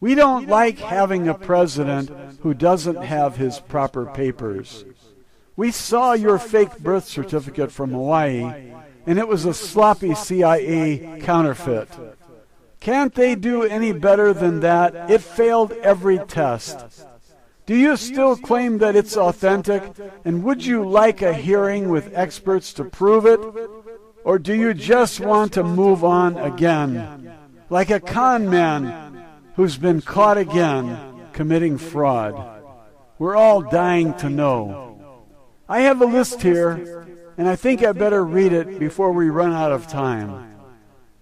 We don't like having a president who doesn't have his proper papers. We saw your fake birth certificate from Hawaii, and it was a sloppy CIA counterfeit. Can't they do any better than that? It failed every test. Do you still claim that it's authentic? And would you like a hearing with experts to prove it? Or do you just want to move on again, like a con man who's been caught again committing fraud? We're all dying to know. I have a list here, and I think I better read it before we run out of time.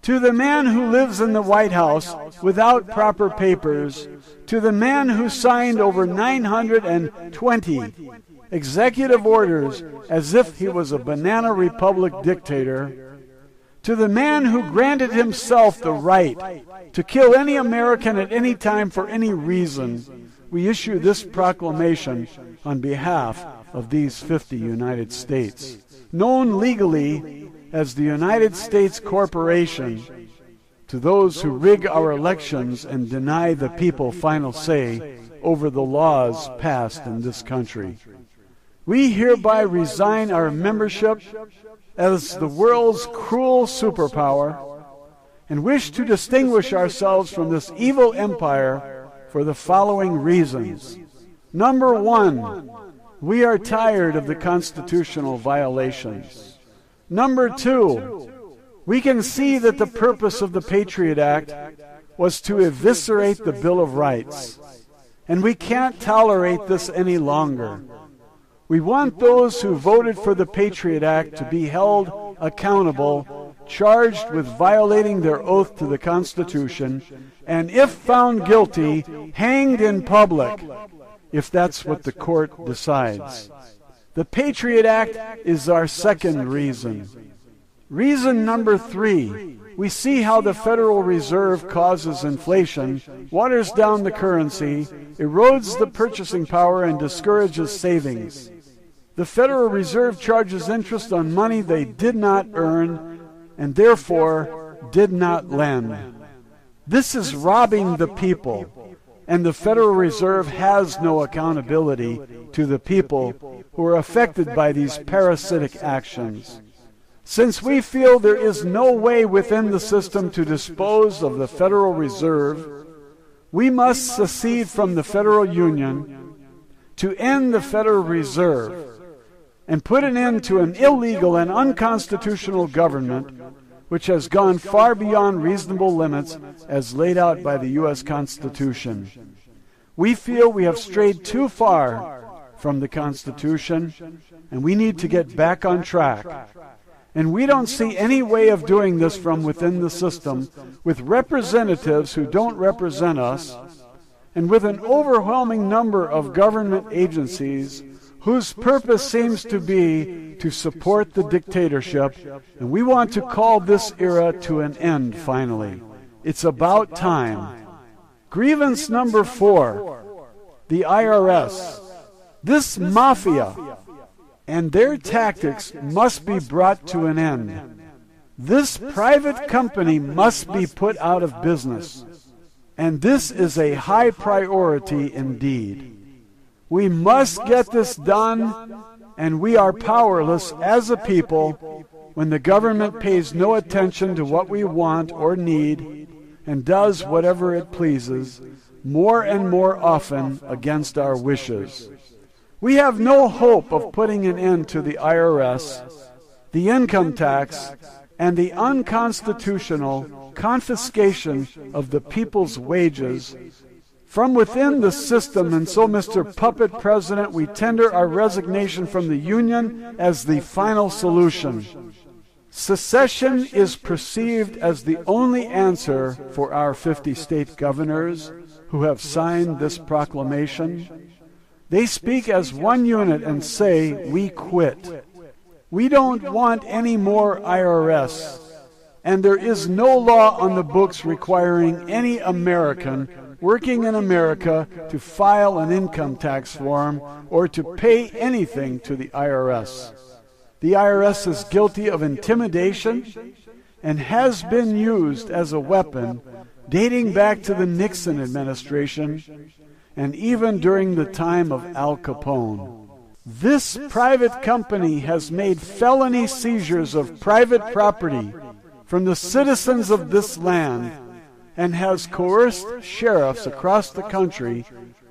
To the man who lives in the White House without proper papers, to the man who signed over 920 executive orders as if he was a banana republic dictator, to the man who granted himself the right to kill any American at any time for any reason, we issue this proclamation on behalf of these 50 United States, known legally as the United States Corporation, to those who rig our elections and deny the people final say over the laws passed in this country. We hereby resign our membership as the world's cruel superpower and wish to distinguish ourselves from this evil empire for the following reasons. Number one, we are tired of the constitutional violations. Number two, we can see that the purpose of the Patriot Act was to eviscerate the Bill of Rights, and we can't tolerate this any longer. We want those who voted for the Patriot Act to be held accountable, charged with violating their oath to the Constitution, and if found guilty, hanged in public, if that's what the court decides. The Patriot Act is our second reason. Reason number three, we see how the Federal Reserve causes inflation, waters down the currency, erodes the purchasing power, and discourages savings. The Federal Reserve charges interest on money they did not earn and therefore did not lend. This is robbing the people, and the Federal Reserve has no accountability to the people who are affected by these parasitic actions. Since we feel there is no way within the system to dispose of the Federal Reserve, we must secede from the Federal Union to end the Federal Reserve and put an end to an illegal and unconstitutional government which has gone far beyond reasonable limits as laid out by the U.S. Constitution. We feel we have strayed too far from the Constitution, and we need to get back on track. And we don't see any way of doing this from within the system with representatives who don't represent us, and with an overwhelming number of government agencies whose purpose seems to be to support the dictatorship, and we want to call this era to an end finally. It's about time. Grievance number 4, the IRS. This mafia and their tactics must be brought to an end. This private company must be put out of business, and this is a high priority indeed. We must get this done, and we are powerless as a people when the government pays no attention to what we want or need and does whatever it pleases, more and more often against our wishes. We have no hope of putting an end to the IRS, the income tax, and the unconstitutional confiscation of the people's wages from within the system, and so, Mr. Puppet President, we tender our resignation from the Union as the final solution. Secession is perceived as the only answer for our 50 state governors who have signed this proclamation. They speak as one unit and say, we quit. We don't want any more IRS, and there is no law on the books requiring any American working in America to file an income tax form or to pay anything to the IRS. The IRS is guilty of intimidation and has been used as a weapon dating back to the Nixon administration and even during the time of Al Capone. This private company has made felony seizures of private property from the citizens of this land and has coerced sheriffs across the country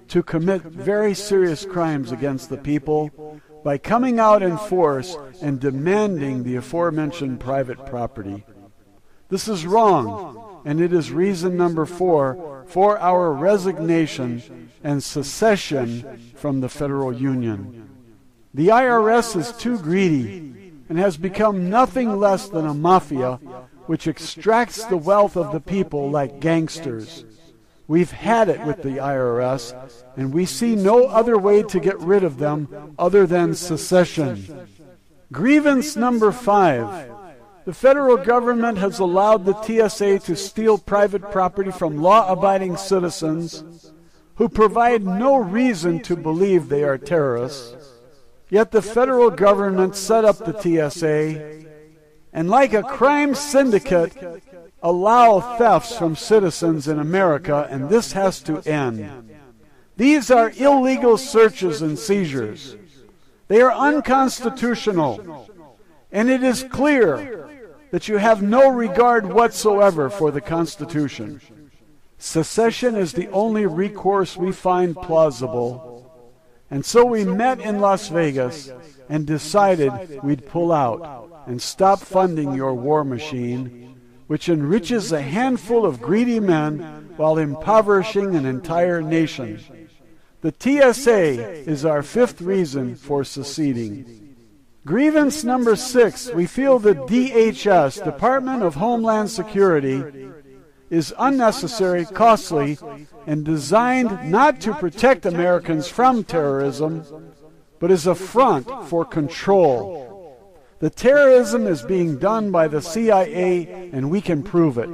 to commit very serious crimes against the people by coming out in force and demanding the aforementioned private property. This is wrong, and it is reason number 4 for our resignation and secession from the federal union. The IRS is too greedy and has become nothing less than a mafia which extracts the wealth of the people like gangsters. We've had it with the IRS, and we see no other way to get rid of them other than secession. Grievance number 5. The federal government has allowed the TSA to steal private property from law-abiding citizens who provide no reason to believe they are terrorists. Yet the federal government set up the TSA and, like a crime syndicate, allow thefts from citizens in America, and this has to end. These are illegal searches and seizures. They are unconstitutional, and it is clear that you have no regard whatsoever for the Constitution. Secession is the only recourse we find plausible, and so we met in Las Vegas and decided we'd pull out and stop funding your war machine, which enriches a handful of greedy men while impoverishing an entire nation. The TSA is our 5th reason for seceding. Grievance number 6. We feel the DHS, Department of Homeland Security, is unnecessary, costly, and designed not to protect Americans from terrorism, but as a front for control. The terrorism is being done by the CIA, and we can prove it.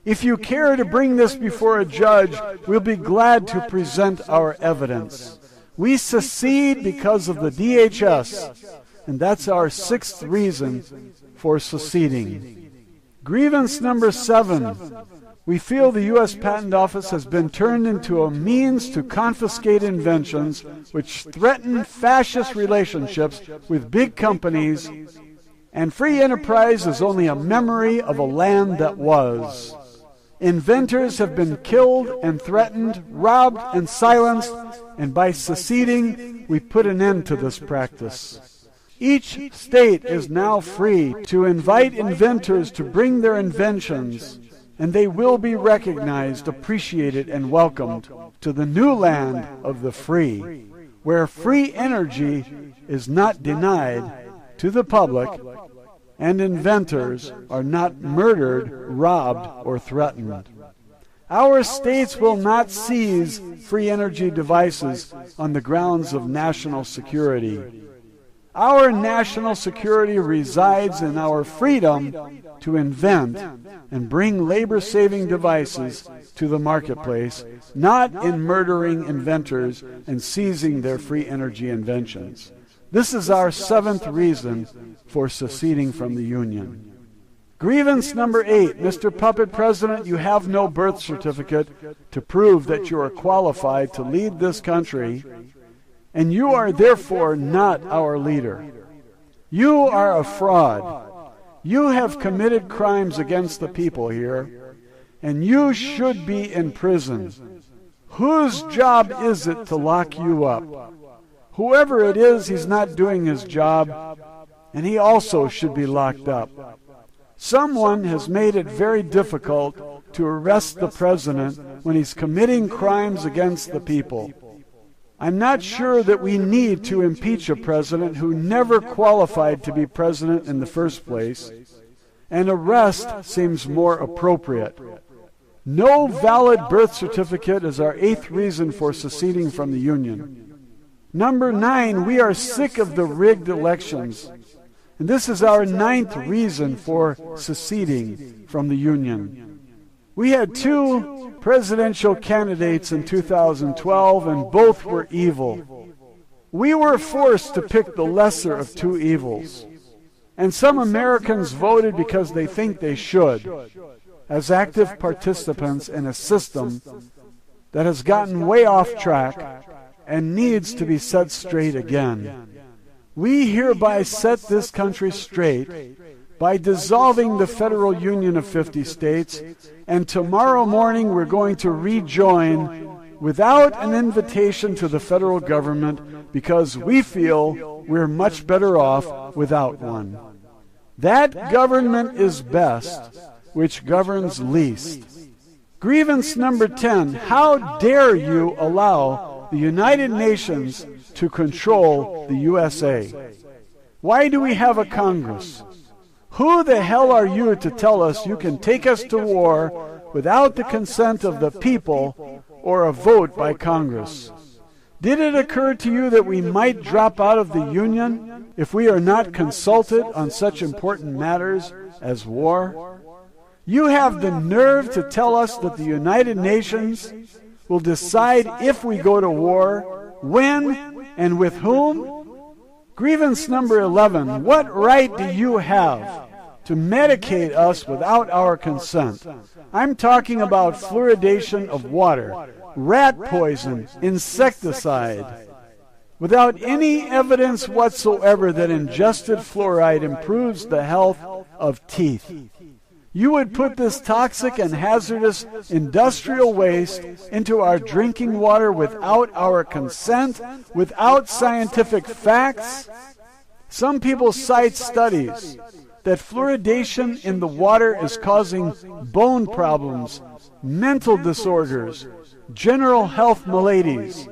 If you care to bring this before a judge, we'll be glad to present our evidence. We secede because of the DHS, and that's our 6th reason for seceding. Grievance number 7. We feel the U.S. Patent Office has been turned into a means to confiscate inventions which threaten fascist relationships with big companies, and free enterprise is only a memory of a land that was. Inventors have been killed and threatened, robbed and silenced, and by seceding, we put an end to this practice. Each state is now free to invite inventors to bring their inventions, and they will be recognized, appreciated, and welcomed to the new land of the free, where free energy is not denied to the public, and inventors are not murdered, robbed, or threatened. Our states will not seize free energy devices on the grounds of national security. Our national security resides in our freedom to invent and bring labor-saving devices to the marketplace, not in murdering inventors and seizing their free energy inventions. This is our 7th reason for seceding from the Union. Grievance number 8. Mr. Puppet President, you have no birth certificate to prove that you are qualified to lead this country, and you are therefore not our leader. You are a fraud. You have committed crimes against the people here, and you should be in prison. Whose job is it to lock you up? Whoever it is, he's not doing his job, and he also should be locked up. Someone has made it very difficult to arrest the president when he's committing crimes against the people. I'm not sure that we need to impeach a president who never qualified to be president in the first place. An arrest seems more appropriate. No valid birth certificate is our 8th reason for seceding from the Union. Number 9, we are sick of the rigged elections. And this is our 9th reason for seceding from the Union. We had 2 presidential candidates in 2012, and both were evil. We were forced to pick the lesser of 2 evils. And some Americans voted because they think they should. as active participants in a system that has gotten way off track and needs to be set straight again. We hereby set this country straight by dissolving the federal union of 50 states, and tomorrow morning we're going to rejoin without an invitation to the federal government because we feel we're much better off without one. That government is best which governs least. Grievance number 10, how dare you allow the United Nations to control the USA? Why do we have a Congress? Who the hell are you to tell us you can take us to war without the consent of the people or a vote by Congress? Did it occur to you that we might drop out of the Union if we are not consulted on such important matters as war? You have the nerve to tell us that the United Nations will decide if we go to war, when, and with whom? Grievance number 11, what right do you have to medicate us without our consent? I'm talking about fluoridation of water, rat poison, insecticide. Without any evidence whatsoever that ingested fluoride improves the health of teeth. You would put this toxic and hazardous industrial waste into our drinking water without our consent, without scientific facts? Some people cite studies that fluoridation in the water is causing bone problems, mental disorders, general health maladies.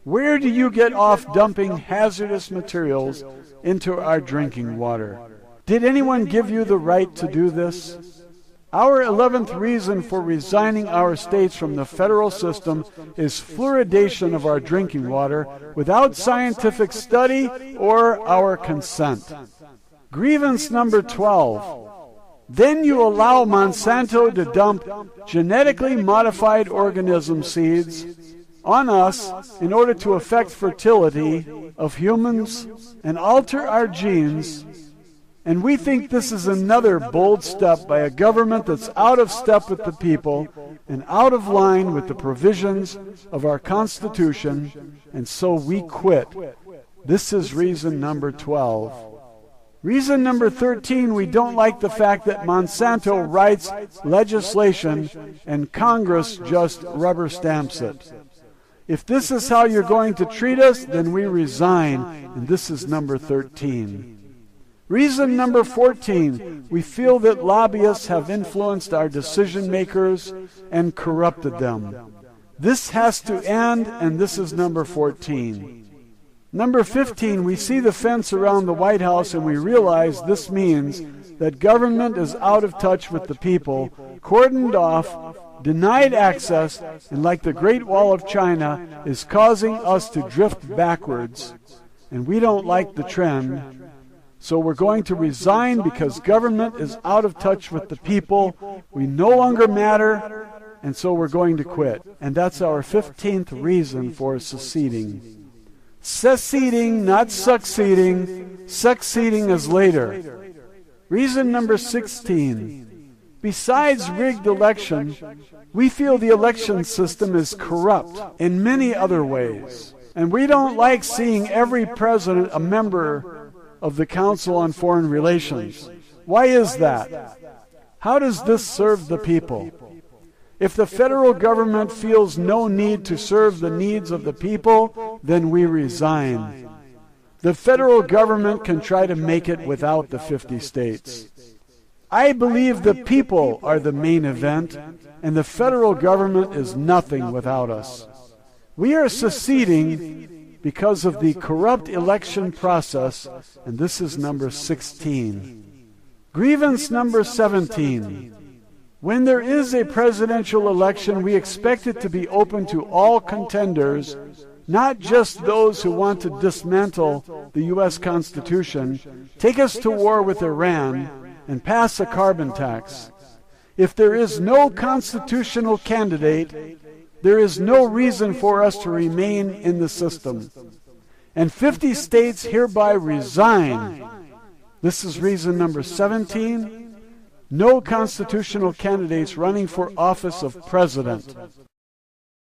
Where do you get off dumping hazardous materials into our drinking water? Did anyone give you the right to do this? Our 11th reason for resigning our states from the federal system is fluoridation of our drinking water without scientific study or our consent. Grievance number 12. Then you allow Monsanto to dump genetically modified organism seeds on us in order to affect fertility of humans and alter our genes. And we think this is another bold step by a government that's out of step with the people and out of line with the provisions of our Constitution, and so we quit. This is reason number 12. Reason number 13, we don't like the fact that Monsanto writes legislation and Congress just rubber stamps it. If this is how you're going to treat us, then we resign, and this is number 13. Reason number 14, we feel that lobbyists have influenced our decision makers and corrupted them. This has to end, and this is number 14. Number 15, we see the fence around the White House and we realize this means that government is out of touch with the people, cordoned off, denied access, and like the Great Wall of China, is causing us to drift backwards. And we don't like the trend. So we're going to resign because government is out of touch with the people. We no longer matter, and so we're going to quit. And that's our 15th reason for seceding. Seceding, not succeeding. Succeeding is later. Reason number 16. Besides rigged election, we feel the election system is corrupt in many other ways. And we don't like seeing every president a member of the Council on Foreign Relations. Why is that? How does this serve the people? If the federal government feels no need to serve the needs of the people, then we resign. The federal government can try to make it without the 50 states. I believe the people are the main event, and the federal government is nothing without us. We are seceding because of the corrupt election process, and this is number 16. Grievance number 17. When there is a presidential election, we expect it to be open to all contenders, not just those who want to dismantle the U.S. Constitution, take us to war with Iran, and pass a carbon tax. If there is no constitutional candidate, there is no reason for us to remain in the system. And 50 states hereby resign. This is reason number 17. No constitutional candidates running for office of president.